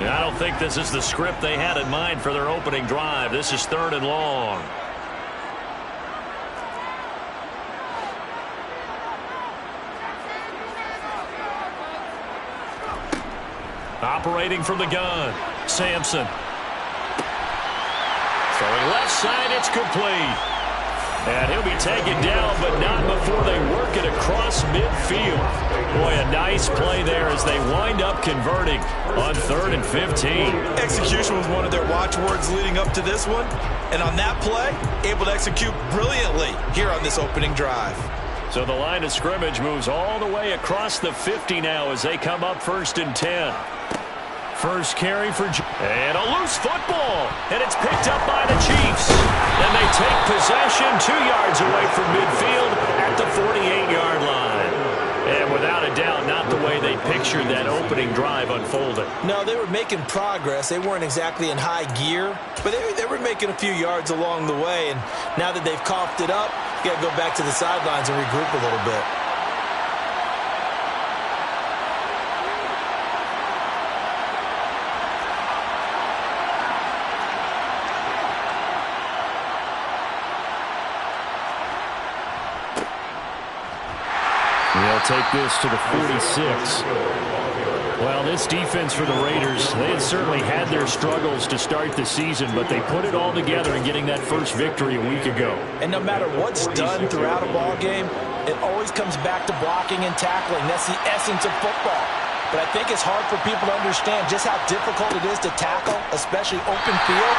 And I don't think this is the script they had in mind for their opening drive. This is 3rd and long. Operating from the gun, Sampson. Throwing left side, it's complete. And he'll be taken down, but not before they work it across midfield. Boy, a nice play there as they wind up converting on 3rd and 15. Execution was one of their watchwords leading up to this one. And on that play, able to execute brilliantly here on this opening drive. So the line of scrimmage moves all the way across the 50 now as they come up 1st and 10. First carry for and a loose football, and it's picked up by the Chiefs. Then they take possession 2 yards away from midfield at the 48-yard line. And without a doubt, not the way they pictured that opening drive unfolded. No, they were making progress. They weren't exactly in high gear, but they were making a few yards along the way. And now that they've coughed it up, you got to go back to the sidelines and regroup a little bit. They'll take this to the 46. Well, this defense for the Raiders, they had certainly had their struggles to start the season, but they put it all together in getting that first victory a week ago. And no matter what's done throughout a ball game, it always comes back to blocking and tackling. That's the essence of football. But I think it's hard for people to understand just how difficult it is to tackle, especially open field.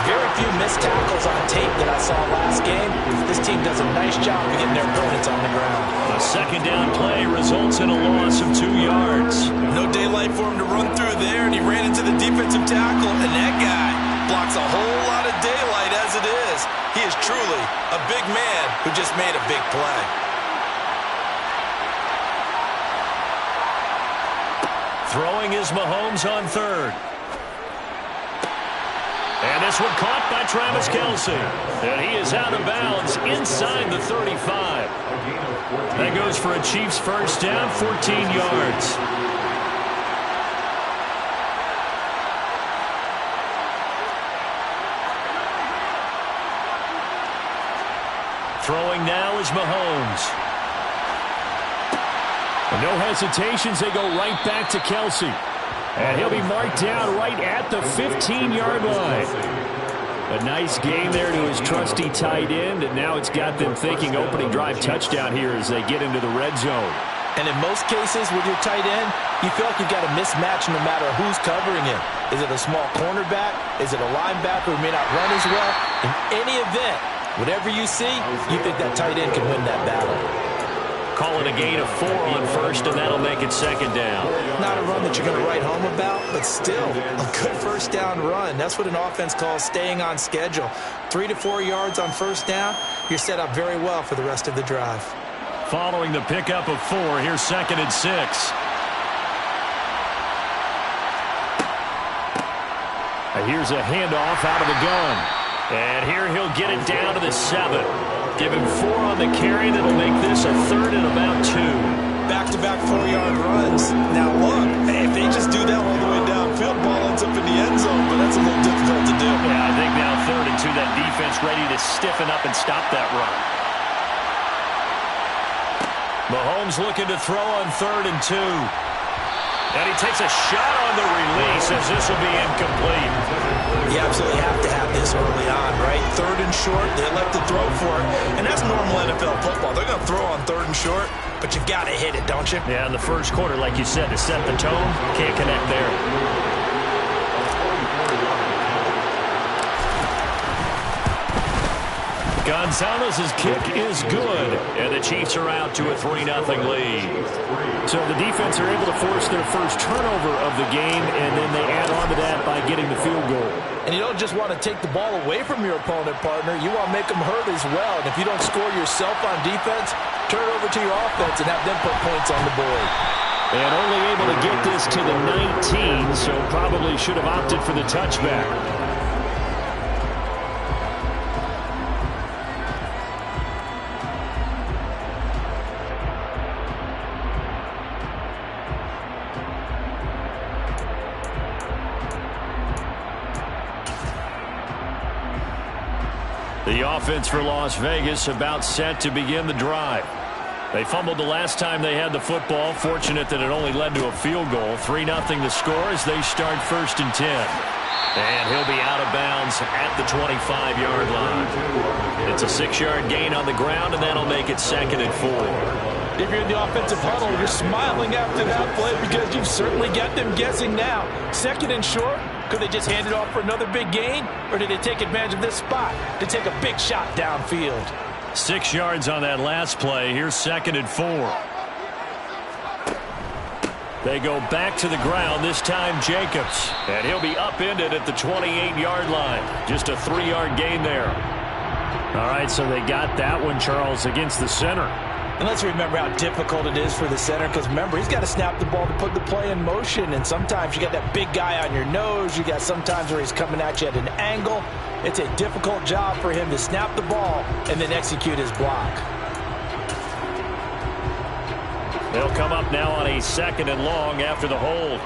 Very few missed tackles on tape that I saw last game. This team does a nice job of getting their opponents on the ground. A second down play results in a loss of 2 yards. No daylight for him to run through there, and he ran into the defensive tackle, and that guy blocks a whole lot of daylight as it is. He is truly a big man who just made a big play. Throwing is Mahomes on 3rd. And this one caught by Travis Kelce. And he is out of bounds inside the 35. That goes for a Chiefs first down, 14 yards. Throwing now is Mahomes. And no hesitations, they go right back to Kelce. And he'll be marked down right at the 15-yard line. A nice game there to his trusty tight end, and now it's got them thinking opening drive touchdown here as they get into the red zone. And in most cases with your tight end, you feel like you've got a mismatch no matter who's covering him. Is it a small cornerback? Is it a linebacker who may not run as well? In any event, whatever you see, you think that tight end can win that battle. Call it a gain of 4 on 1st, and that'll make it 2nd down. Not a run that you're going to write home about, but still a good first down run. That's what an offense calls staying on schedule. 3 to 4 yards on first down, you're set up very well for the rest of the drive. Following the pickup of 4, here's 2nd and 6. And here's a handoff out of the gun. And here he'll get it down to the 7. Give him 4 on the carry. That'll make this a 3rd and about 2. Back-to-back 4-yard runs. Now look, if they just do that all the way downfield, ball ends up in the end zone, but that's a little difficult to do. Yeah, I think now 3rd and 2, that defense ready to stiffen up and stop that run. Mahomes looking to throw on 3rd and 2. And he takes a shot on the release as this will be incomplete. You absolutely have to have this early on, right? 3rd and short, they elect to throw for it. And that's normal NFL football. They're going to throw on 3rd and short, but you've got to hit it, don't you? Yeah, in the first quarter, like you said, to set the tone, can't connect there. Gonzalez's kick is good, and the Chiefs are out to a 3-0 lead. So the defense are able to force their first turnover of the game, and then they add on to that by getting the field goal. And you don't just want to take the ball away from your opponent, partner. You want to make them hurt as well. And if you don't score yourself on defense, turn it over to your offense and have them put points on the board. And only able to get this to the 19, so probably should have opted for the touchback. The offense for Las Vegas about set to begin the drive. They fumbled the last time they had the football. Fortunate that it only led to a field goal. 3-0 the score as they start 1st and 10. And he'll be out of bounds at the 25-yard line. It's a 6-yard gain on the ground, and that'll make it 2nd and 4. If you're in the offensive huddle, you're smiling after that play because you've certainly got them guessing now. 2nd and short. Could they just hand it off for another big gain? Or did they take advantage of this spot to take a big shot downfield? 6 yards on that last play. Here's 2nd and 4. They go back to the ground, this time Jacobs. And he'll be upended at the 28-yard line. Just a 3-yard gain there. All right, so they got that one, Charles, against the center. And let's remember how difficult it is for the center, because remember, he's got to snap the ball to put the play in motion, and sometimes you got that big guy on your nose. You got sometimes where he's coming at you at an angle. It's a difficult job for him to snap the ball and then execute his block. They'll come up now on a 2nd and long after the hold.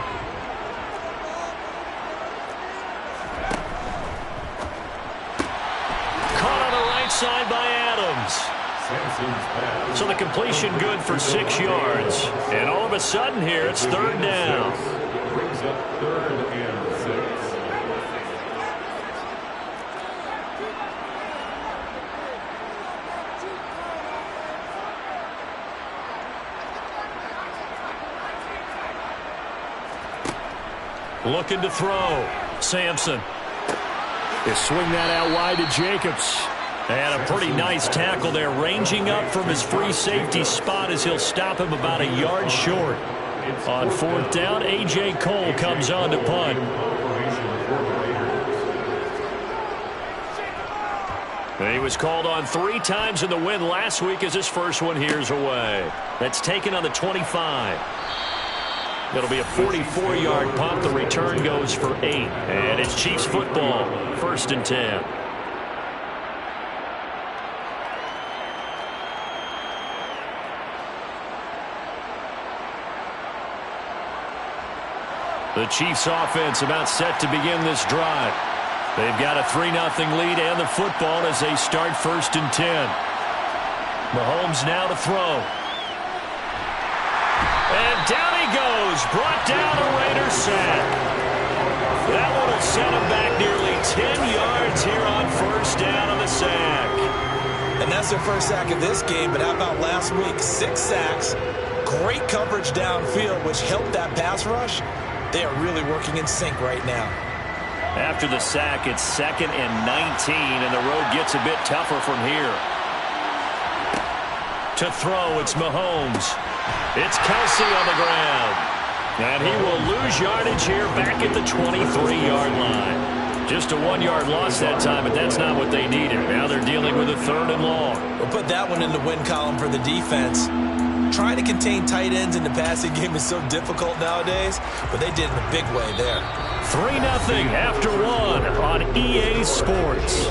Caught on the right side by Adams. So the completion good for 6 yards. And all of a sudden here, it's 3rd down. Brings up 3rd and 6. Looking to throw. Sampson. They swing that out wide to Jacobs. And a pretty nice tackle there, ranging up from his free safety spot as he'll stop him about a yard short. On 4th down, A.J. Cole comes on to punt. He was called on 3 times in the win last week as his first one here's away. That's taken on the 25. It'll be a 44-yard punt. The return goes for 8. And it's Chiefs football, 1st and 10. The Chiefs offense about set to begin this drive. They've got a 3-0 lead and the football as they start 1st and 10. Mahomes now to throw. And down he goes. Brought down a Raider sack. That one will set him back nearly 10 yards here on 1st down on the sack. And that's their first sack of this game, but how about last week? 6 sacks. Great coverage downfield, which helped that pass rush. They are really working in sync right now. After the sack, it's 2nd and 19, and the road gets a bit tougher from here. To throw, it's Mahomes. It's Kelsey on the ground. And he will lose yardage here back at the 23-yard line. Just a 1-yard loss that time, but that's not what they needed. Now they're dealing with a 3rd and long. We'll put that one in the win column for the defense. Trying to contain tight ends in the passing game is so difficult nowadays, but they did it in a big way there. 3-0 after 1 on EA Sports.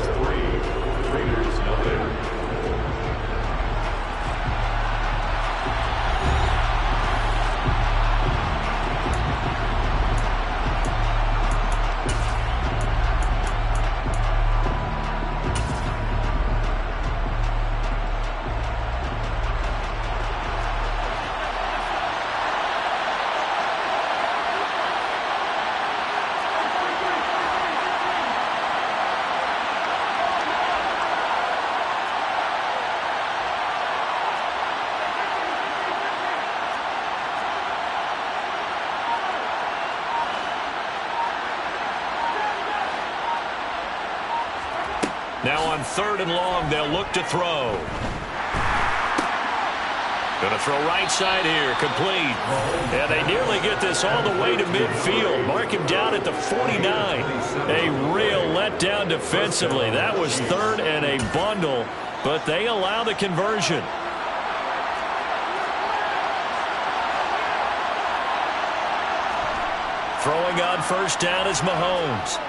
Now on 3rd and long, they'll look to throw. Going to throw right side here, complete. And they nearly get this all the way to midfield. Mark him down at the 49. A real letdown defensively. That was 3rd and a bundle, but they allow the conversion. Throwing on 1st down is Mahomes.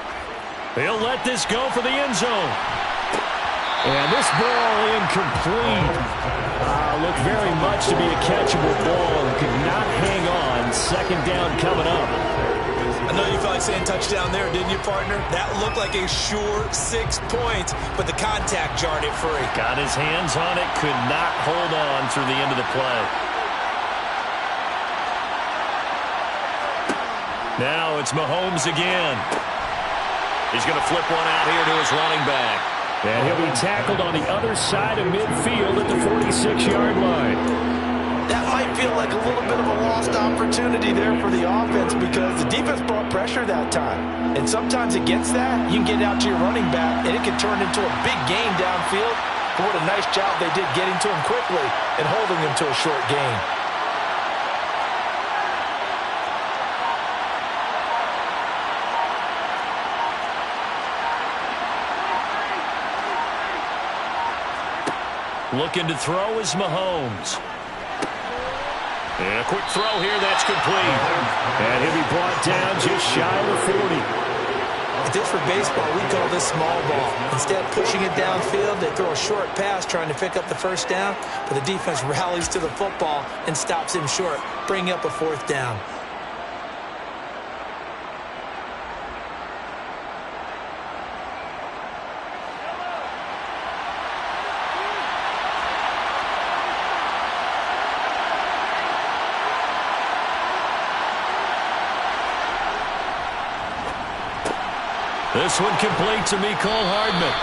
He'll let this go for the end zone. And this ball incomplete. Looked very much to be a catchable ball and could not hang on. 2nd down coming up. I know you felt like saying touchdown there, didn't you, partner? That looked like a sure 6 points, but the contact jarred it free. Got his hands on it, could not hold on through the end of the play. Now it's Mahomes again. He's going to flip one out here to his running back. And he'll be tackled on the other side of midfield at the 46-yard line. That might feel like a little bit of a lost opportunity there for the offense because the defense brought pressure that time. And sometimes against that, you can get out to your running back, and it can turn into a big gain downfield. But what a nice job they did getting to him quickly and holding him to a short gain. Looking to throw is Mahomes. And a quick throw here, that's complete. And he'll be brought down just shy of the 40. If this were baseball, we call this small ball. Instead of pushing it downfield, they throw a short pass trying to pick up the first down, but the defense rallies to the football and stops him short, bringing up a 4th down. This one complete to Mecole Hardman.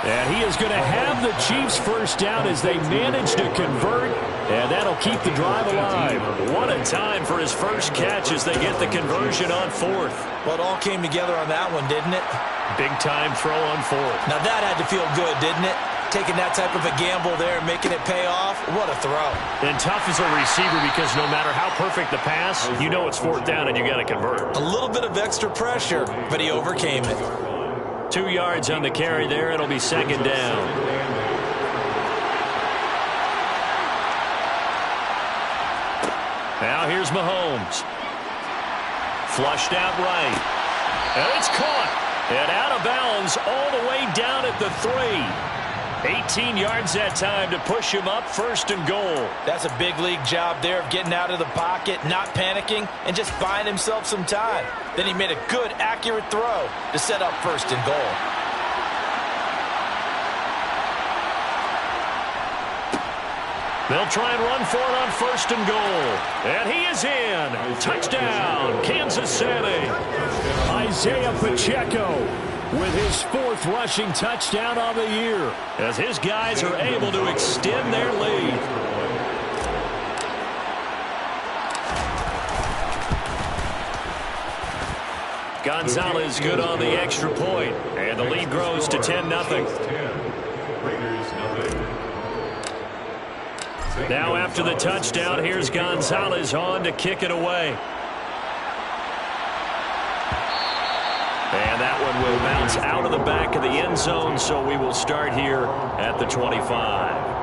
And he is going to have the Chiefs first down as they manage to convert, and that'll keep the drive alive. What a time for his first catch as they get the conversion on 4th. Well, it all came together on that one, didn't it? Big time throw on 4th. Now that had to feel good, didn't it? Taking that type of a gamble there and making it pay off. What a throw. And tough as a receiver because no matter how perfect the pass, you know it's 4th down and you got to convert. A little bit of extra pressure, but he overcame it. 2 yards on the carry there. It'll be 2nd down. Now here's Mahomes. Flushed out right. And it's caught. And out of bounds all the way down at the 3. 18 yards that time to push him up 1st and goal. That's a big league job there of getting out of the pocket, not panicking, and just buying himself some time. Then he made a good, accurate throw to set up 1st and goal. They'll try and run for it on 1st and goal. And he is in. Touchdown, Kansas City. Isaiah Pacheco with his 4th rushing touchdown on the year, as his guys are able to extend their lead. Gonzalez good on the extra point, and the lead grows to 10-0. Now after the touchdown, here's Gonzalez on to kick it away. And that one will bounce out of the back of the end zone, so we will start here at the 25.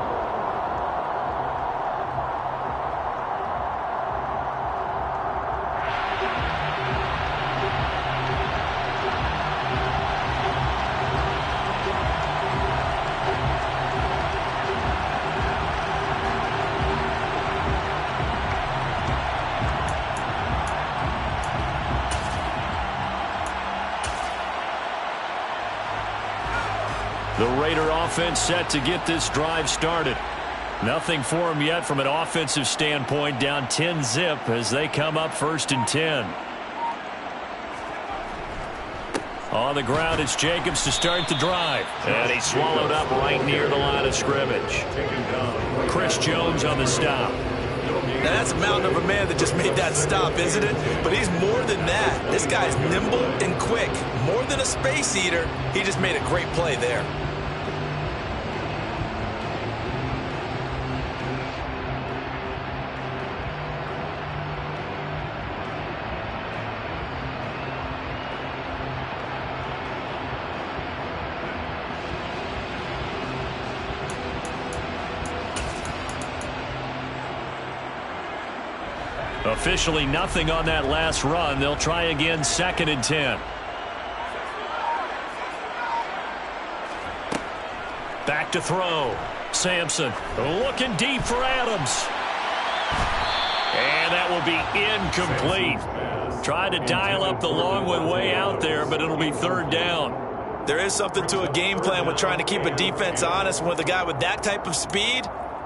The Raider offense set to get this drive started. Nothing for them yet from an offensive standpoint, down 10-zip as they come up 1st and 10. On the ground, it's Jacobs to start the drive. And he's swallowed up right near the line of scrimmage. Chris Jones on the stop. Now that's a mountain of a man that just made that stop, isn't it? But he's more than that. This guy's nimble and quick. More than a space eater, he just made a great play there. Officially nothing on that last run. They'll try again 2nd and 10. Back to throw. Sampson looking deep for Adams. And that will be incomplete. Try to dial up the long one way out there, but it'll be third down. There is something to a game plan with trying to keep a defense honest. With a guy with that type of speed,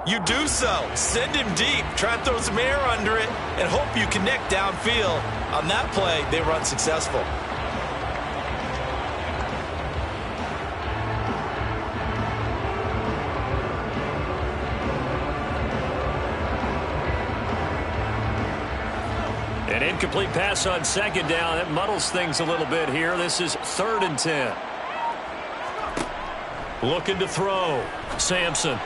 you do so. Send him deep. Try and throw some air under it and hope you connect downfield. On that play, they were unsuccessful. An incomplete pass on second down. That muddles things a little bit here. This is 3rd and 10. Looking to throw. Sampson.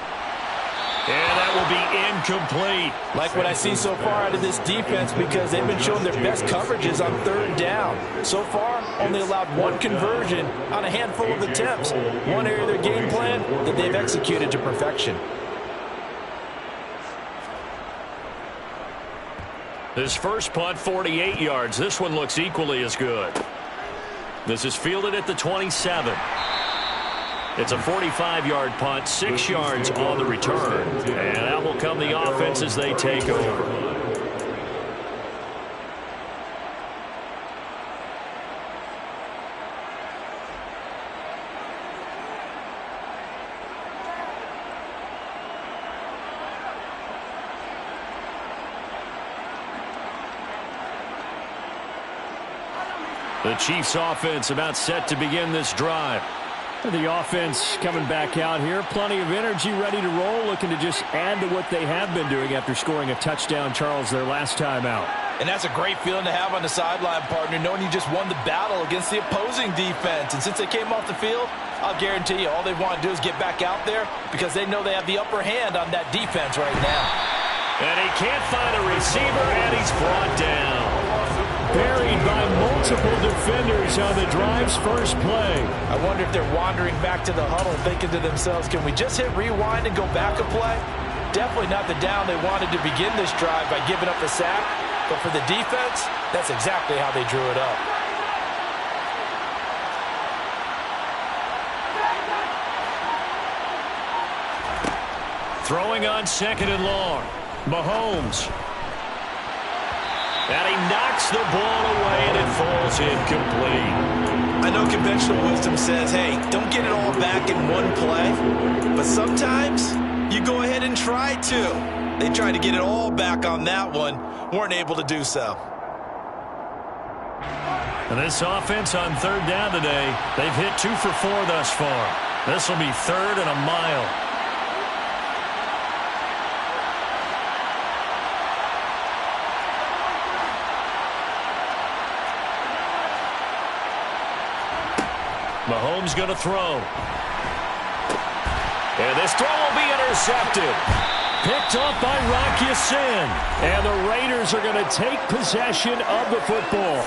And that will be incomplete. Like what I see so far out of this defense, because they've been showing their best coverages on 3rd down. So far, only allowed one conversion on a handful of attempts. One area of their game plan that they've executed to perfection. His first punt, 48 yards. This one looks equally as good. This is fielded at the 27. It's a 45-yard punt, 6 yards on the return. And that will come the offense as they take over. The Chiefs offense about set to begin this drive. The offense coming back out here. Plenty of energy, ready to roll, looking to just add to what they have been doing after scoring a touchdown, Charles, their last time out. And that's a great feeling to have on the sideline, partner, knowing you just won the battle against the opposing defense. And since they came off the field, I'll guarantee you all they want to do is get back out there because they know they have the upper hand on that defense right now. And he can't find a receiver, and he's brought down. Buried by multiple defenders on the drive's first play. I wonder if they're wandering back to the huddle thinking to themselves, can we just hit rewind and go back a play? Definitely not the down they wanted to begin this drive by giving up a sack. But for the defense, that's exactly how they drew it up. Throwing on 2nd and long. Mahomes. And he knocks the ball away, and it falls incomplete. I know conventional wisdom says, hey, don't get it all back in one play. But sometimes you go ahead and try to. They tried to get it all back on that one. Weren't able to do so. And this offense on 3rd down today, they've hit 2 for 4 thus far. This will be 3rd and a mile. Mahomes going to throw. And this throw will be intercepted. Picked off by Rock Ya-Sin. And the Raiders are going to take possession of the football.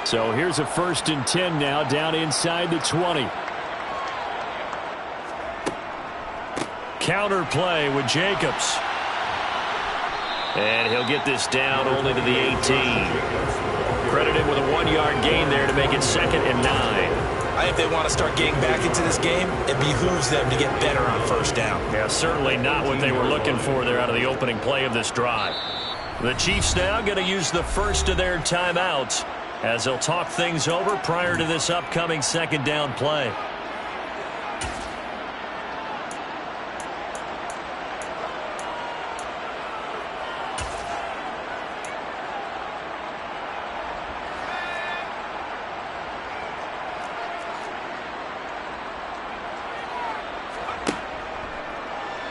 So here's a 1st and 10 now, down inside the 20. Counter play with Jacobs. And he'll get this down only to the 18. Credited with a 1-yard gain there to make it 2nd and 9. I think they want to start getting back into this game. It behooves them to get better on 1st down. Yeah, certainly not what they were looking for there out of the opening play of this drive. The Chiefs now going to use the first of their timeouts as they'll talk things over prior to this upcoming 2nd down play.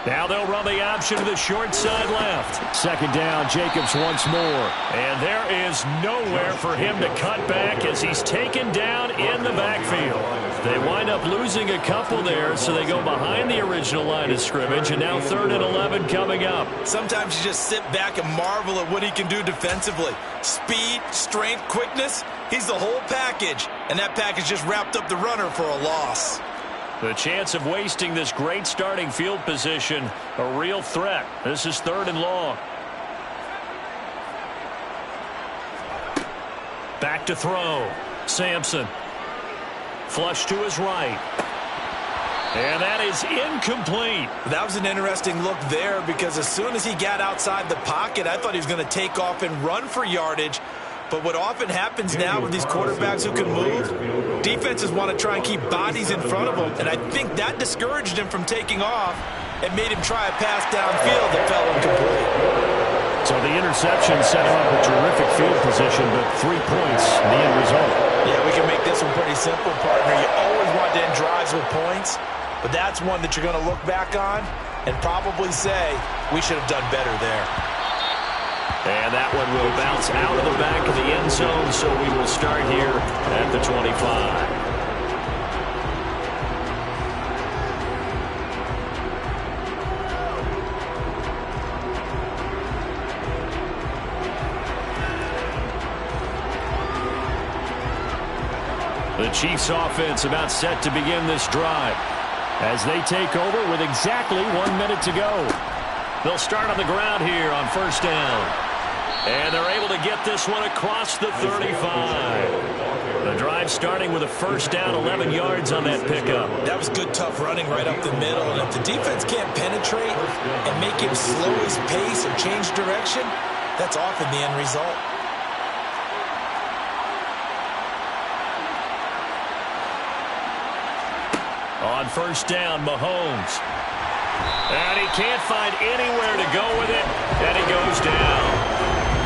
Now they'll run the option to the short side left. 2nd down, Jacobs once more. And there is nowhere for him to cut back as he's taken down in the backfield. They wind up losing a couple there, so they go behind the original line of scrimmage, and now 3rd and 11 coming up. Sometimes you just sit back and marvel at what he can do defensively. Speed, strength, quickness, he's the whole package. And that package just wrapped up the runner for a loss. The chance of wasting this great starting field position, a real threat. This is 3rd and long. Back to throw. Sampson. Flush to his right. And that is incomplete. That was an interesting look there because as soon as he got outside the pocket, I thought he was going to take off and run for yardage. But what often happens now with these quarterbacks who can move, defenses want to try and keep bodies in front of them. And I think that discouraged him from taking off and made him try a pass downfield that fell incomplete. So the interception set him up a terrific field position, but 3 points in the end result. Yeah, we can make this one pretty simple, partner. You always want to end drives with points, but that's one that you're going to look back on and probably say, we should have done better there. And that one will bounce out of the back of the end zone, so we will start here at the 25. The Chiefs offense about set to begin this drive as they take over with exactly 1 minute to go. They'll start on the ground here on first down. And they're able to get this one across the 35. The drive starting with a first down, 11 yards on that pickup. That was good, tough running right up the middle. And if the defense can't penetrate and make him slow his pace or change direction, that's often the end result. On first down, Mahomes. And he can't find anywhere to go with it, and he goes down.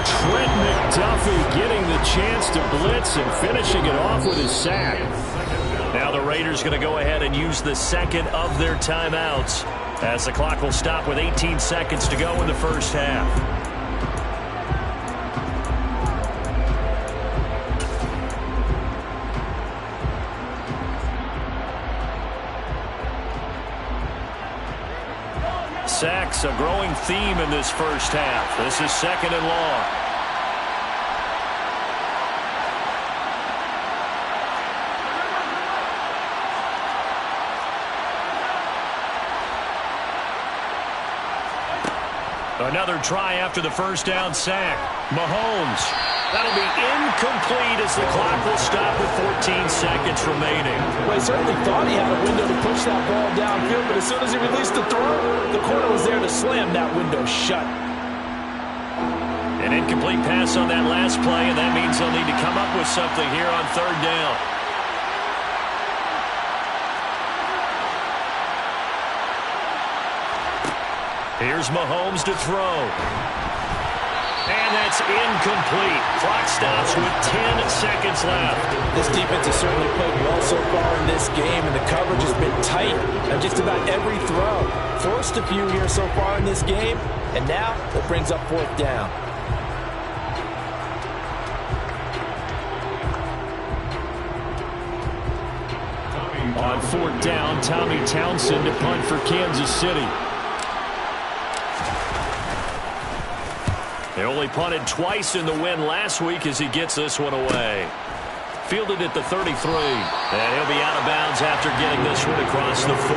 Trent McDuffie getting the chance to blitz and finishing it off with his sack. Now the Raiders going to go ahead and use the second of their timeouts as the clock will stop with 18 seconds to go in the first half. Sacks, a growing theme in this first half. This is second and long. Another try after the first down sack. Mahomes. That'll be incomplete as the clock will stop with 14 seconds remaining. Well, he certainly thought he had a window to push that ball downfield, but as soon as he released the throw, the corner was there to slam that window shut. An incomplete pass on that last play, and that means they'll need to come up with something here on third down. Here's Mahomes to throw. And that's incomplete. Clock stops with 10 seconds left. This defense has certainly played well so far in this game, and the coverage has been tight on just about every throw. Forced a few here so far in this game, and now it brings up fourth down. On fourth down, Tommy Townsend to punt for Kansas City. They only punted twice in the win last week as he gets this one away. Fielded at the 33. And he'll be out of bounds after getting this one across the 40.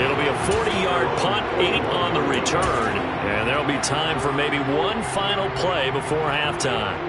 It'll be a 40-yard punt, 8 on the return. And there'll be time for maybe one final play before halftime.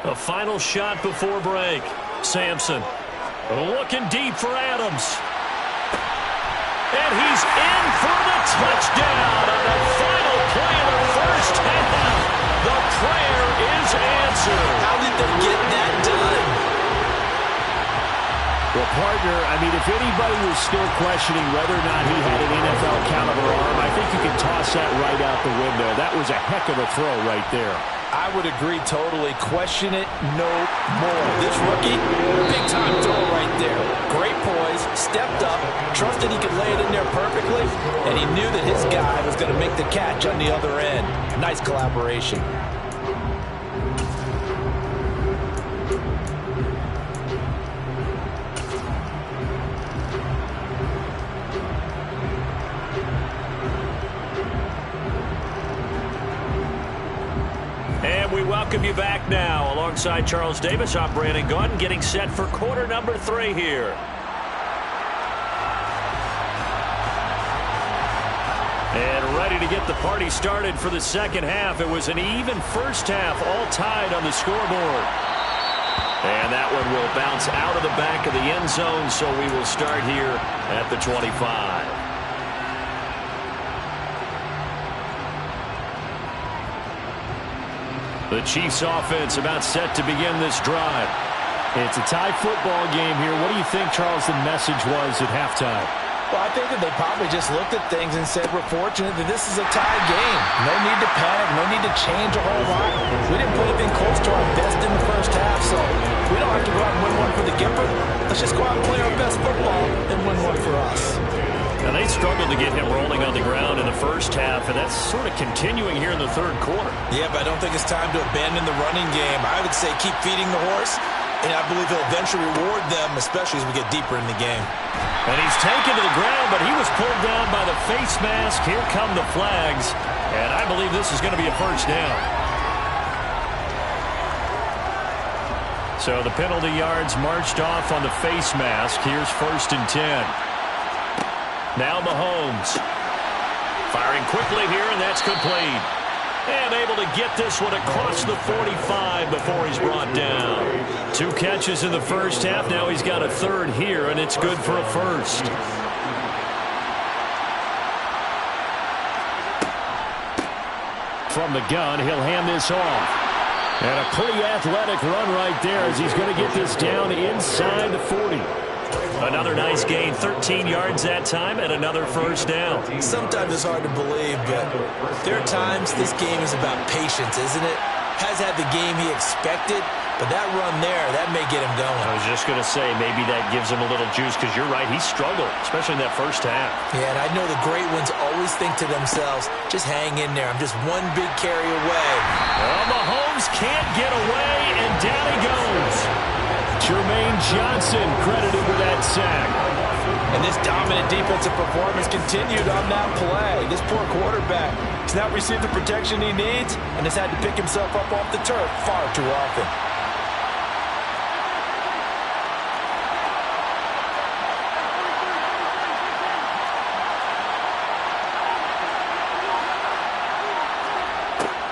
A final shot before break. Sampson looking deep for Adams. And he's in for the touchdown on the final play of the first half. The prayer is answered. How did they get that done? Well, partner, I mean, if anybody was still questioning whether or not he had an NFL caliber arm, I think you can toss that right out the window. That was a heck of a throw right there. I would agree totally. Question it no more. This rookie, big-time throw right there. Great poise, stepped up, trusted he could lay it in there perfectly, and he knew that his guy was going to make the catch on the other end. Nice collaboration. welcome you back now. Alongside Charles Davis, I'm Brandon Gaudin, getting set for quarter number 3 here. And ready to get the party started for the second half. It was an even first half, all tied on the scoreboard. And that one will bounce out of the back of the end zone, so we will start here at the 25. The Chiefs offense about set to begin this drive. It's a tie football game here. What do you think, Charles, the message was at halftime? Well, I think that they probably just looked at things and said, we're fortunate that this is a tie game. No need to panic. No need to change a whole lot. We didn't put anything close to our best in the first half, so we don't have to go out and win one for the Gipper. Let's just go out and play our best football and win one for us. Now, they struggled to get him rolling on the ground in the first half, and that's sort of continuing here in the third quarter. Yeah, but I don't think it's time to abandon the running game. I would say keep feeding the horse, and I believe he'll eventually reward them, especially as we get deeper in the game. And he's taken to the ground, but he was pulled down by the face mask. Here come the flags, and I believe this is going to be a first down. So the penalty yards marched off on the face mask. Here's 1st and 10. Now Mahomes. Firing quickly here, and that's complete. And able to get this one across the 45 before he's brought down. 2 catches in the first half. Now he's got a third here, and it's good for a first. From the gun, he'll hand this off. And a pretty athletic run right there as he's going to get this down inside the 40. Another nice gain, 13 yards that time, and another first down. Sometimes it's hard to believe, but there are times this game is about patience, isn't it? Has had the game he expected, but that run there, that may get him going. I was just going to say, maybe that gives him a little juice, because you're right, he struggled, especially in that first half. Yeah, and I know the great ones always think to themselves, just hang in there, I'm just one big carry away. Well, Mahomes can't get away, and down he goes. Jermaine Johnson credited with that sack. And this dominant defensive performance continued on that play. This poor quarterback has not received the protection he needs and has had to pick himself up off the turf far too often.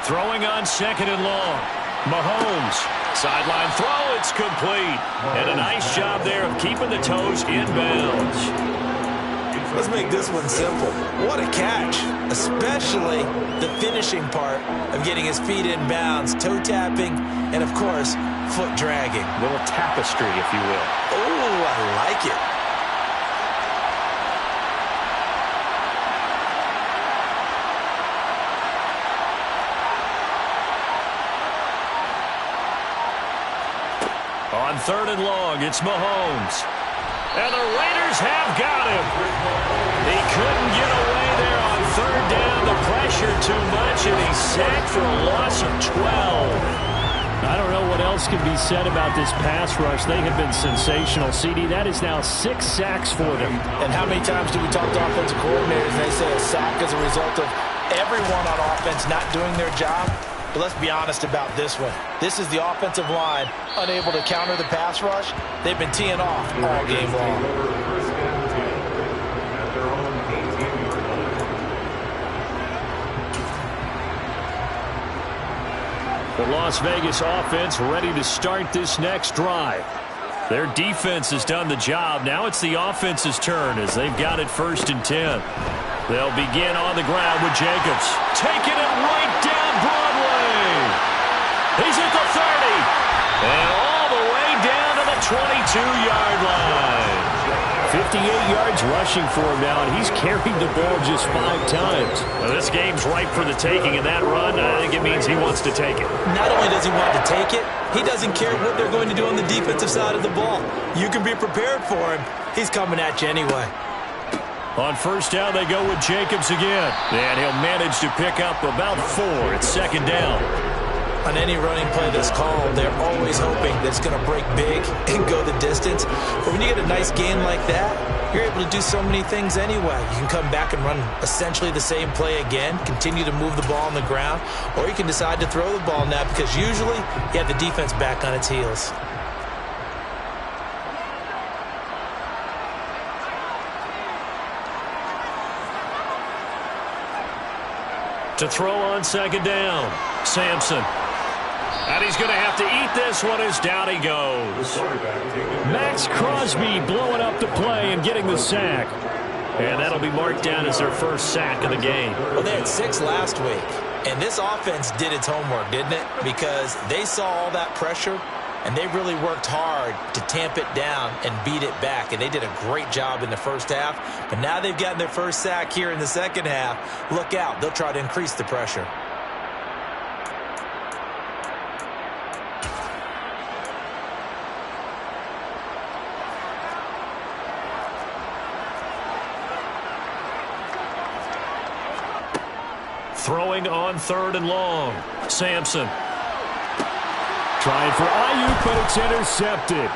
Throwing on 2nd and long. Mahomes. Sideline throw, it's complete. And a nice job there of keeping the toes in bounds. Let's make this one simple. What a catch, especially the finishing part of getting his feet in bounds, toe tapping, and of course, foot dragging. A little tapestry, if you will. Oh, I like it. On 3rd and long, it's Mahomes. And the Raiders have got him. He couldn't get away there on 3rd down. The pressure too much, and he's sacked for a loss of 12. I don't know what else can be said about this pass rush. They have been sensational. CD, that is now 6 sacks for them. And how many times do we talk to offensive coordinators and they say a sack is a result of everyone on offense not doing their job? But let's be honest about this one. This is the offensive line unable to counter the pass rush. They've been teeing off all game long. The Las Vegas offense ready to start this next drive. Their defense has done the job. Now it's the offense's turn as they've got it 1st and 10. They'll begin on the ground with Jacobs. Taking it right down Broadway. He's at the 30. And all the way down to the 22-yard line. 58 yards rushing for him now, and he's carried the ball just 5 times. Well, this game's ripe for the taking, and that run, I think it means he wants to take it. Not only does he want to take it, he doesn't care what they're going to do on the defensive side of the ball. You can be prepared for him. He's coming at you anyway. On 1st down, they go with Jacobs again. And he'll manage to pick up about 4 at 2nd down. On any running play that's called, they're always hoping that it's going to break big and go the distance. But when you get a nice gain like that, you're able to do so many things anyway. You can come back and run essentially the same play again, continue to move the ball on the ground, or you can decide to throw the ball now because usually you have the defense back on its heels. To throw on second down, Sampson. And he's going to have to eat this one as down he goes. Max Crosby blowing up the play and getting the sack. And that'll be marked down as their first sack of the game. Well, they had 6 last week, and this offense did its homework, didn't it? Because they saw all that pressure, and they really worked hard to tamp it down and beat it back, and they did a great job in the first half. But now they've gotten their first sack here in the second half. Look out. They'll try to increase the pressure. Throwing on third and long, Sampson. Trying for Ayuk, but it's intercepted.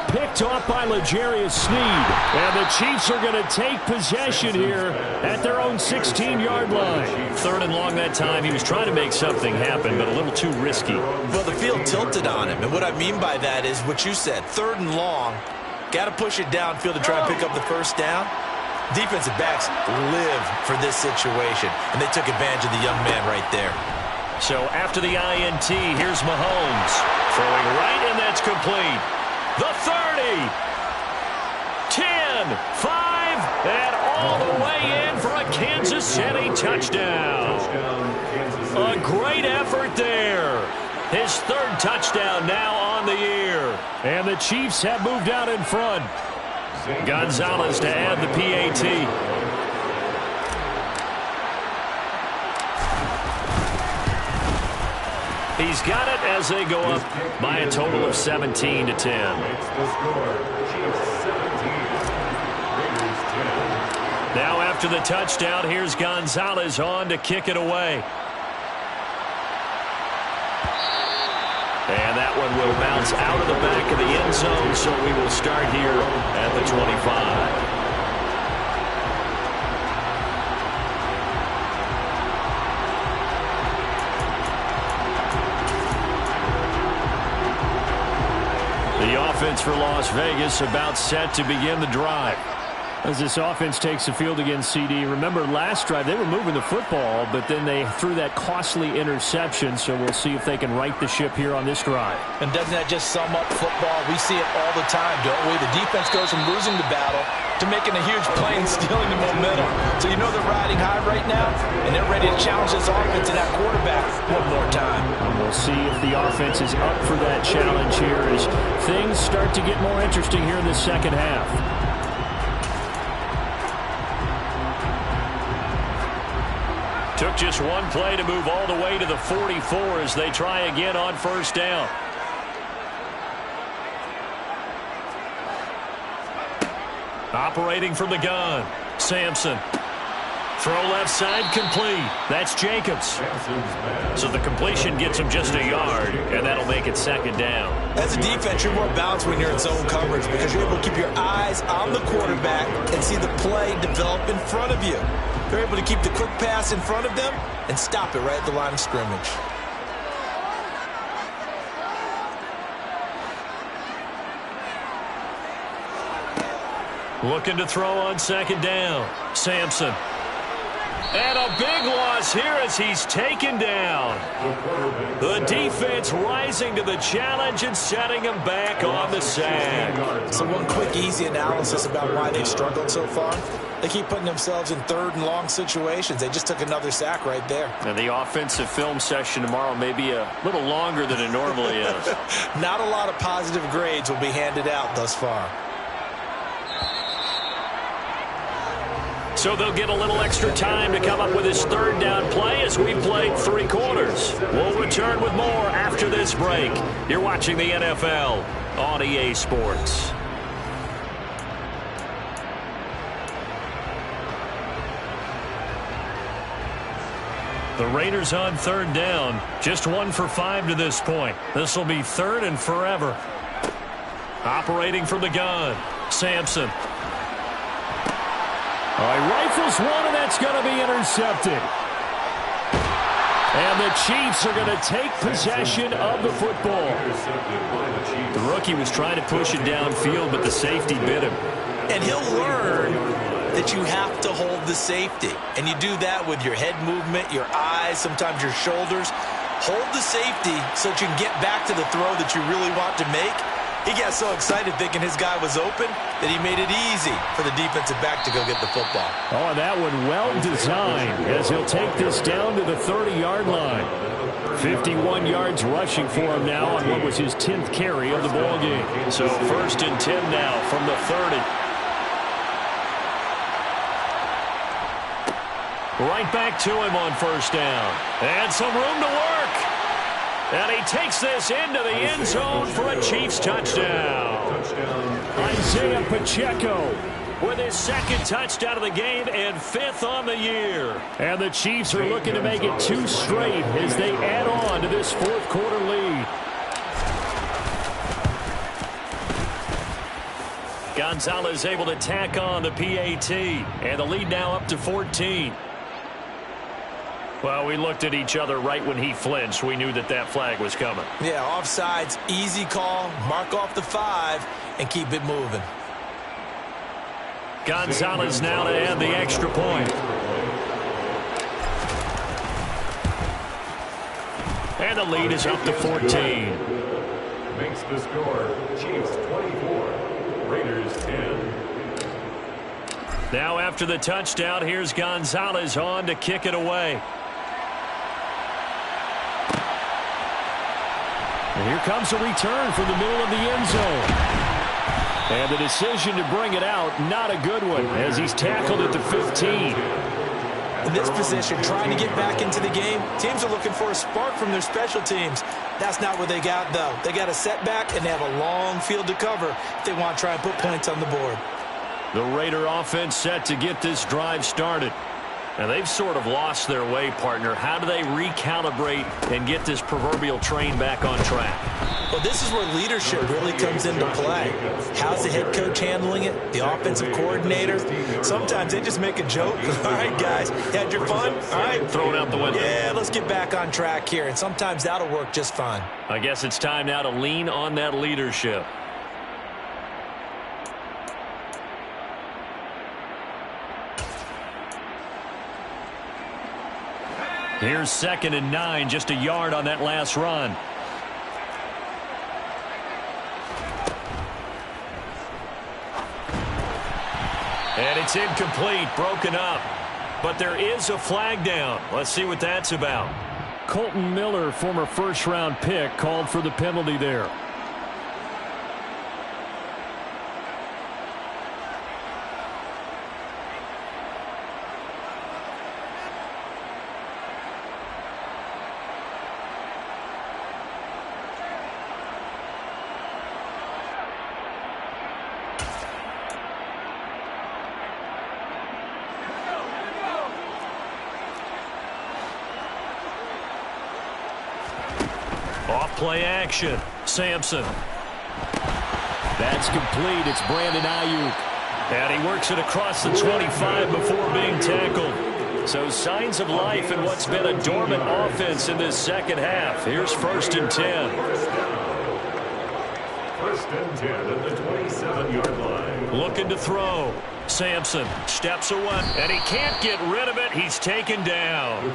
Picked off by L'Jarius Sneed. And the Chiefs are going to take possession here at their own 16-yard line. Third and long that time. He was trying to make something happen, but a little too risky. Well, the field tilted on him, and what I mean by that is what you said. Third and long, got to push it downfield to try and pick up the first down. Defensive backs live for this situation, and they took advantage of the young man right there. So after the INT, here's Mahomes. Throwing right, and that's complete. The 30, 10, 5, and all the way in for a Kansas City touchdown. A great effort there. His third touchdown now on the year. And the Chiefs have moved out in front. Gonzalez to add the PAT. He's got it as they go up by a total of 17 to 10. Now after the touchdown, here's Gonzalez on to kick it away. And that one will bounce out of the back of the end zone, so we will start here at the 25. The offense for Las Vegas about set to begin the drive. As this offense takes the field against CD, remember last drive they were moving the football, but then they threw that costly interception, so we'll see if they can right the ship here on this drive. And doesn't that just sum up football? We see it all the time, don't we? The defense goes from losing the battle to making a huge play and stealing the momentum. So you know they're riding high right now, and they're ready to challenge this offense and that quarterback one more time. And we'll see if the offense is up for that challenge here as things start to get more interesting here in the second half. Took just one play to move all the way to the 44 as they try again on first down. Operating from the gun, Sampson. Throw left side complete. That's Jacobs. So the completion gets him just a yard, and that'll make it second down. As a defense, you're more balanced when you're in zone coverage because you're able to keep your eyes on the quarterback and see the play develop in front of you. They're able to keep the quick pass in front of them and stop it right at the line of scrimmage. Looking to throw on second down. Sampson. And a big loss here as he's taken down. The defense rising to the challenge and setting him back on the sack. So one quick, easy analysis about why they've struggled so far. They keep putting themselves in third and long situations. They just took another sack right there. And the offensive film session tomorrow may be a little longer than it normally is. Not a lot of positive grades will be handed out thus far. So they'll get a little extra time to come up with his third down play as we played 3 quarters. We'll return with more after this break. You're watching the NFL on EA Sports. The Raiders on third down. Just 1 for 5 to this point. This will be third and forever. Operating from the gun, Sampson. All right, rifles one, and that's going to be intercepted. And the Chiefs are going to take possession of the football. The rookie was trying to push it downfield, but the safety bit him. And he'll learn that you have to hold the safety. And you do that with your head movement, your eyes, sometimes your shoulders. Hold the safety so that you can get back to the throw that you really want to make. He got so excited thinking his guy was open that he made it easy for the defensive back to go get the football. Oh, and that one well designed as he'll take this down to the 30-yard line. 51 yards rushing for him now on what was his 10th carry of the ball game. So first and 10 now from the 30. Right back to him on first down. And some room to work. And he takes this into the end zone for a Chiefs touchdown. Isaiah Pacheco with his second touchdown of the game and 5th on the year. And the Chiefs are looking to make it 2 straight as they add on to this fourth quarter lead. Gonzalez able to tack on the PAT. And the lead now up to 14. Well, we looked at each other right when he flinched. We knew that that flag was coming. Yeah, offsides, easy call, mark off the 5, and keep it moving. Gonzalez now to add the extra point. And the lead is up to 14. Makes the score Chiefs 24, Raiders 10. Now after the touchdown, here's Gonzalez on to kick it away. And here comes a return from the middle of the end zone. And the decision to bring it out, not a good one, as he's tackled at the 15. In this position, trying to get back into the game, teams are looking for a spark from their special teams. That's not what they got, though. They got a setback, and they have a long field to cover if they want to try and put points on the board. The Raider offense set to get this drive started. And they've sort of lost their way, partner. How do they recalibrate and get this proverbial train back on track? Well, this is where leadership really comes into play. How's the head coach handling it? The offensive coordinator? Sometimes they just make a joke. All right, guys, had your fun? All right. Throw it out the window. Yeah, let's get back on track here. And sometimes that'll work just fine. I guess it's time now to lean on that leadership. Here's 2nd and 9, just a yard on that last run. And it's incomplete, broken up. But there is a flag down. Let's see what that's about. Colton Miller, former first-round pick, called for the penalty there. Off-play action. Sampson. That's complete. It's Brandon Ayuk. And he works it across the 25 before being tackled. So signs of life in what's been a dormant offense in this second half. Here's 1st and 10. 1st and 10 at the 27-yard line. Looking to throw. Sampson steps away, and he can't get rid of it. He's taken down.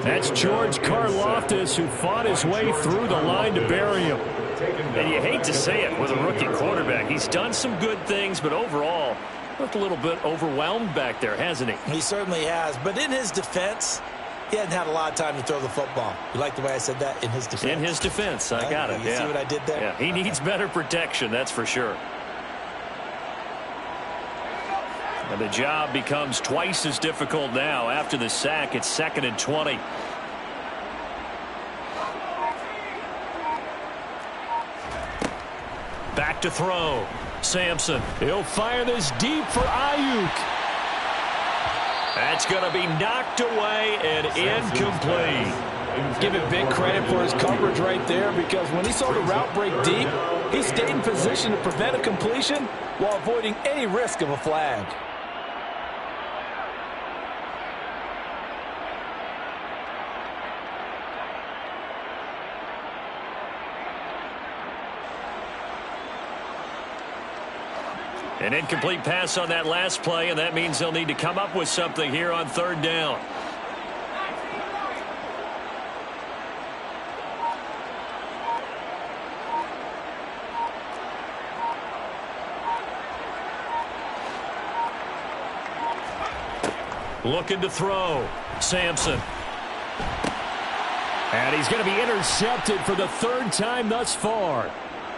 That's George Karlaftis, who fought his way through the line to bury him. And you hate to say it with a rookie quarterback. He's done some good things, but overall, looked a little bit overwhelmed back there, hasn't he? He certainly has. But in his defense, he hadn't had a lot of time to throw the football. You like the way I said that? In his defense. In his defense. I got it. You see what I did there? Yeah, he needs better protection, that's for sure. And the job becomes twice as difficult now after the sack. It's 2nd and 20. Back to throw. Sampson. He'll fire this deep for Ayuk. That's going to be knocked away and incomplete. Give him big credit for his coverage right there, because when he saw the route break deep, he stayed in position to prevent a completion while avoiding any risk of a flag. An incomplete pass on that last play, and that means they'll need to come up with something here on third down. Looking to throw. Sampson. And he's going to be intercepted for the third time thus far.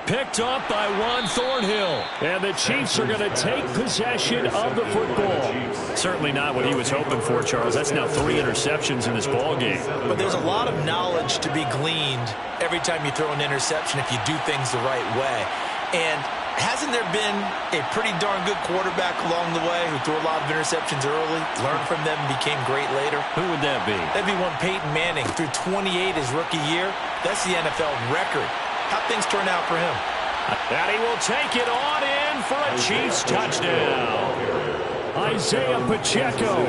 Picked off by Juan Thornhill. And the Chiefs are going to take possession of the football. Certainly not what he was hoping for, Charles. That's now 3 interceptions in this ball game. But there's a lot of knowledge to be gleaned every time you throw an interception if you do things the right way. And hasn't there been a pretty darn good quarterback along the way who threw a lot of interceptions early, learned from them, and became great later? Who would that be? That'd be one Peyton Manning. Threw 28 his rookie year. That's the NFL record. How'd things turn out for him? And he will take it on in for a Chiefs touchdown. Isaiah Pacheco.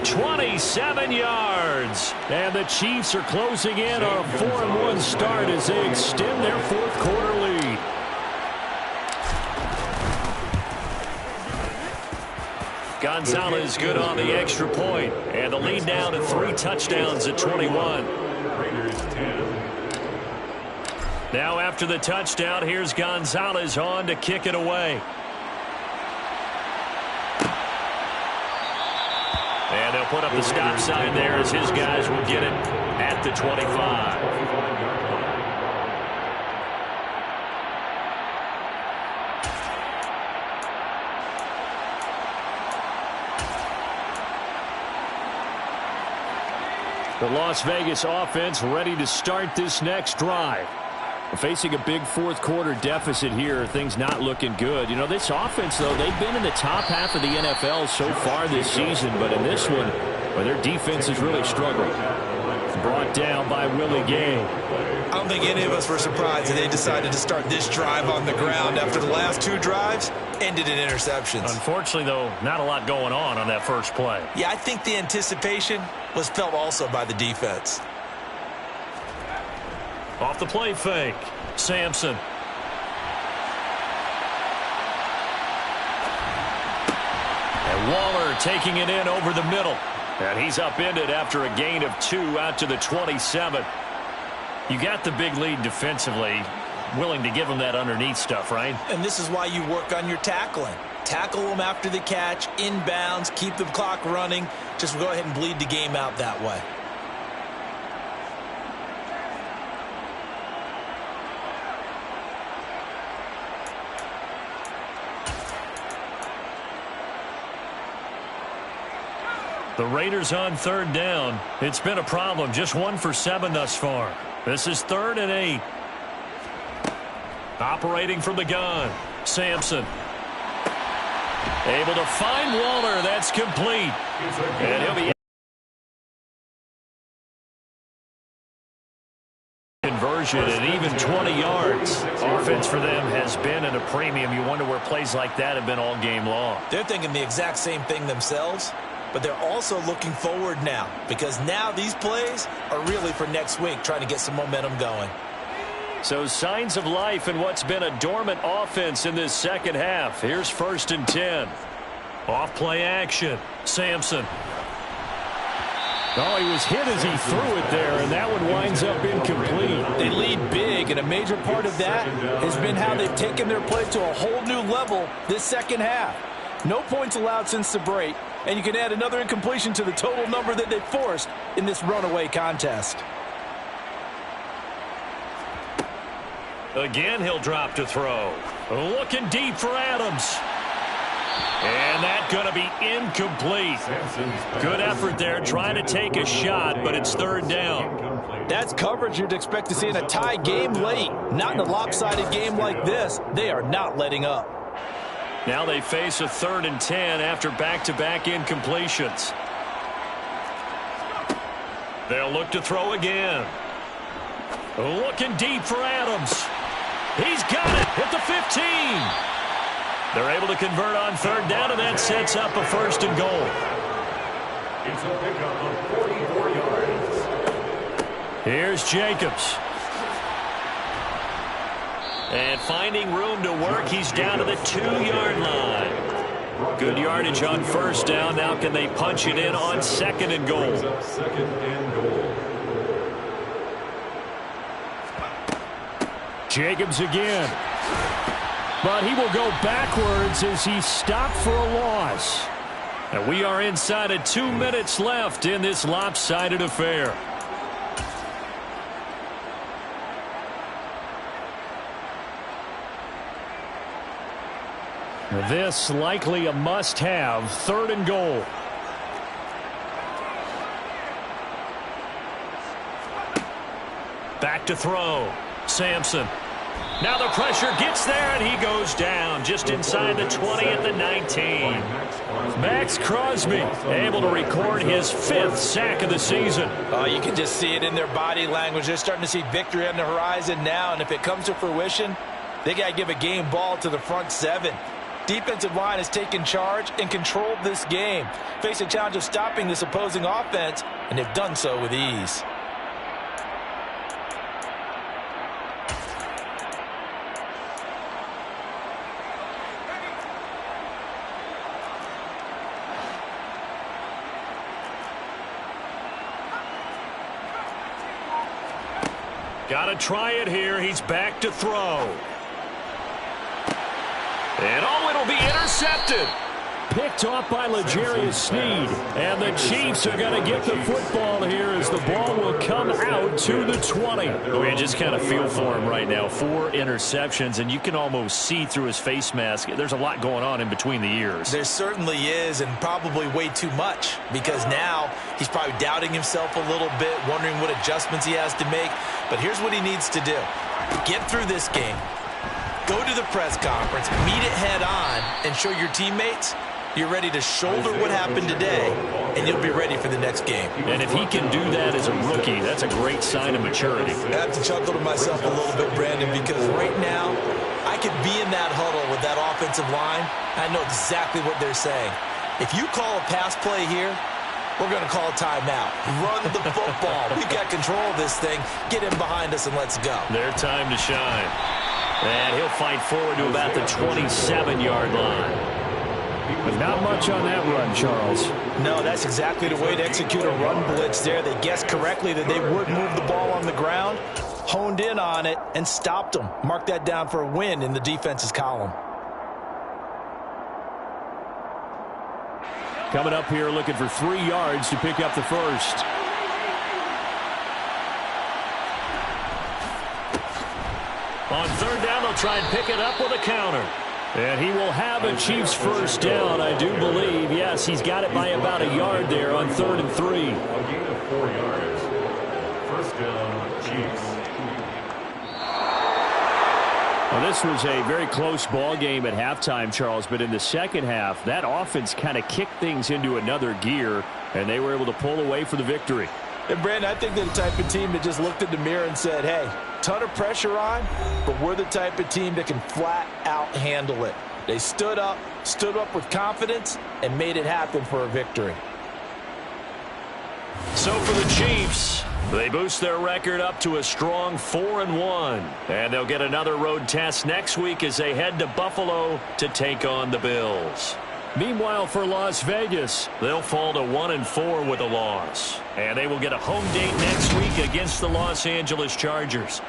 27 yards. And the Chiefs are closing in on a 4-1 start as they extend their fourth quarter lead. Gonzalez good on the extra point. And the lead now to 3 touchdowns at 21. Now after the touchdown, here's Gonzalez on to kick it away. And they'll put up the stop sign there as his guys will get it at the 25. The Las Vegas offense ready to start this next drive. Facing a big fourth quarter deficit here, things not looking good. You know, this offense, though, they've been in the top half of the NFL so far this season, but in this one, well, their defense has really struggled. Brought down by Willie Gay. I don't think any of us were surprised that they decided to start this drive on the ground after the last 2 drives ended in interceptions. Unfortunately, though, not a lot going on that first play. Yeah, I think the anticipation was felt also by the defense. Off the play fake. Sampson. And Waller taking it in over the middle. And he's upended after a gain of 2 out to the 27. You got the big lead defensively. Willing to give them that underneath stuff, right? And this is why you work on your tackling. Tackle them after the catch, inbounds, keep the clock running. Just go ahead and bleed the game out that way. The Raiders on third down. It's been a problem. Just 1 for 7 thus far. This is 3rd and 8. Operating from the gun. Sampson. Able to find Waller. That's complete. And he'll be conversion at even 20 yards. Offense for them has been at a premium. You wonder where plays like that have been all game long. They're thinking the exact same thing themselves. But they're also looking forward now, because now these plays are really for next week, trying to get some momentum going. So signs of life in what's been a dormant offense in this second half. Here's 1st and 10. Off play action. Sampson. Oh, he was hit as he threw it there, and that one winds up incomplete. They lead big, and a major part of that has been how they've taken their play to a whole new level this second half. No points allowed since the break, and you can add another incompletion to the total number that they forced in this runaway contest. Again, he'll drop to throw. Looking deep for Adams. And that's going to be incomplete. Good effort there, trying to take a shot, but it's 3rd down. That's coverage you'd expect to see in a tie game late. Not in a lopsided game like this. They are not letting up. Now they face a 3rd and 10 after back-to-back incompletions. They'll look to throw again. Looking deep for Adams. He's got it at the 15. They're able to convert on third down, and that sets up a 1st and goal. It's a pickup of 44 yards. Here's Jacobs. And finding room to work, he's down to the 2-yard line. Good yardage on 1st down. Now can they punch it in on 2nd and goal? 2nd and goal. Jacobs again. But he will go backwards as he's stopped for a loss. And we are inside of 2 minutes left in this lopsided affair. This likely a must-have, 3rd and goal. Back to throw. Sampson. Now the pressure gets there, and he goes down just inside the 20 at the 19. Max Crosby able to record his 5th sack of the season. You can just see it in their body language. They're starting to see victory on the horizon now, and if it comes to fruition, they got to give a game ball to the front 7. Defensive line has taken charge and controlled this game. Face a challenge of stopping this opposing offense, and they've done so with ease. Got to try it here. He's back to throw. And it'll be intercepted. Picked off by L'Jarius Sneed. And the Chiefs are going to get the football here as the ball will come out to the 20. We just kind of feel for him right now. 4 interceptions, and you can almost see through his face mask. There's a lot going on in between the ears. There certainly is, and probably way too much, because now he's probably doubting himself a little bit, wondering what adjustments he has to make. But here's what he needs to do. Get through this game. Go to the press conference, meet it head on, and show your teammates you're ready to shoulder what happened today, and you'll be ready for the next game. And if he can do that as a rookie, that's a great sign of maturity. I have to chuckle to myself a little bit, Brandon, because right now I could be in that huddle with that offensive line. I know exactly what they're saying. If you call a pass play here, we're going to call a timeout. Run the football. We've got control of this thing. Get in behind us and let's go. Their time to shine. And he'll fight forward to about the 27-yard line. But not much on that run, Charles. No, that's exactly the way to execute a run blitz there. They guessed correctly that they would move the ball on the ground, honed in on it, and stopped them. Mark that down for a win in the defense's column. Coming up here looking for 3 yards to pick up the 1st. On 3rd down, they'll try and pick it up with a counter. And he will have a Chiefs 1st down, I do believe. Yes, he's got it by about a yard there on 3rd and 3. A gain of 4 yards. 1st down, Chiefs. Well, this was a very close ball game at halftime, Charles, but in the second half, that offense kind of kicked things into another gear, and they were able to pull away for the victory. And, Brandon, I think they're the type of team that just looked in the mirror and said, hey, ton of pressure on, but we're the type of team that can flat out handle it. They stood up with confidence, and made it happen for a victory. So for the Chiefs, they boost their record up to a strong 4-1. And they'll get another road test next week as they head to Buffalo to take on the Bills. Meanwhile, for Las Vegas, they'll fall to 1-4 with a loss. And they will get a home date next week against the Los Angeles Chargers.